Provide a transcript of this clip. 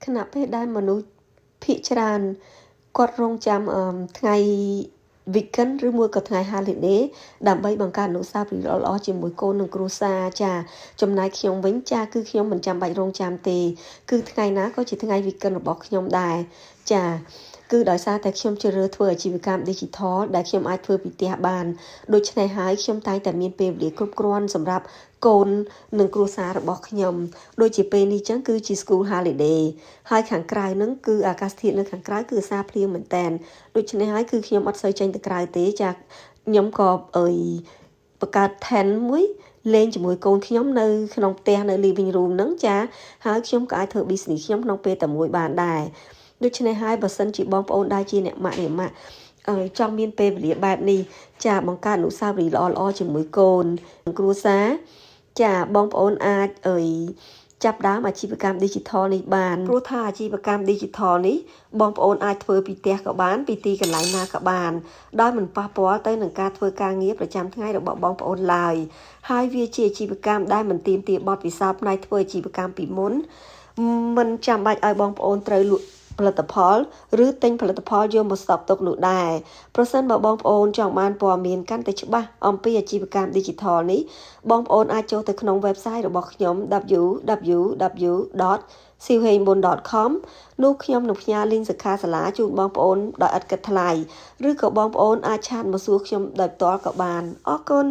ขณะពេលដែលមនុស្សភាគច្រើនគាត់រងចាំថ្ងៃ weekend ឬមួយក៏ថ្ងៃ holiday ដើម្បីបង្កើតអនុស្សាវរីយ៍ល្អៗជាមួយកូននិងគ្រួសារចាចំណែកខ្ញុំវិញចាគឺខ្ញុំមិនចាំបាច់រងចាំទេគឺថ្ងៃណាក៏ជាថ្ងៃ weekend របស់ខ្ញុំដែរចាគឺដោយសារតែខ្ញុំជ្រើសរើសធ្វើអាជីវកម្ម digital ដែលខ្ញុំអាចធ្វើពីផ្ទះបានដូច្នេះហើយខ្ញុំតែងតែមានពេលវេលាគ្រប់គ្រាន់សម្រាប់កូននិងគ្រួសាររបស់ខ្ញុំដូចជាពេលនេះចឹងគឺជា school holiday ហើយខាងក្រៅហ្នឹងគឺអាកាសធាតុនៅខាងក្រៅគឺអាសាភ្លៀងមែនតែនដូច្នេះហើយគឺខ្ញុំអត់សូវចេញទៅក្រៅទេចាខ្ញុំក៏បង្កើត tent មួយលេងជាមួយកូនខ្ញុំនៅក្នុងផ្ទះនៅ living room ហ្នឹងចាហើយខ្ញុំក៏អាចធ្វើ business ខ្ញុំក្នុងពេលតែមួយបានដែរដូច្នេះហើយបើសិនជាបងប្អូនដែលជាអ្នកម៉ាក់ចង់មានពេលវេលាបែបនេះចាបង្កើតអនុស្សាវរីយ៍ល្អៗជាមួយកូននិងគ្រួសារចាបងប្អូនអាចចាប់ដើមអាជីវកម្ម digital នេះបានព្រោះថាអាជីវកម្ម digital នេះបងប្អូនអាចធ្វើពីផ្ទះក៏បានពីទីកន្លែងណាក៏បានដោយមិនប៉ះពាល់ទៅនឹងការធ្វើការងារប្រចាំថ្ងៃរបស់បងប្អូនឡើយហើយវាជាអាជីវកម្មដែលមិនទាមទារបទពិសោធន៍ផ្នែកធ្វើអាជីវកម្មពីមុនមិនចាំបាច់ឲ្យបងប្អូនត្រូវលក់ផលិតផលឬទិញផលិតផលយកមកស្តុកទុកនោះដែរប្រសិនបើបងប្អូនចង់បានព័ត៌មានកាន់តែច្បាស់អំពីអាជីវកម្ម digital នេះបងប្អូនអាចចូលទៅក្នុង website របស់ខ្ញុំ www.siwheinbun.com នោះខ្ញុំនឹងផ្ញើ link សិក្ខាសាលាជូនបងប្អូនដោយឥតគិតថ្លៃឬក៏បងប្អូនអាចឆាតមកសួរខ្ញុំដោយផ្ទាល់ក៏បានអរគុណ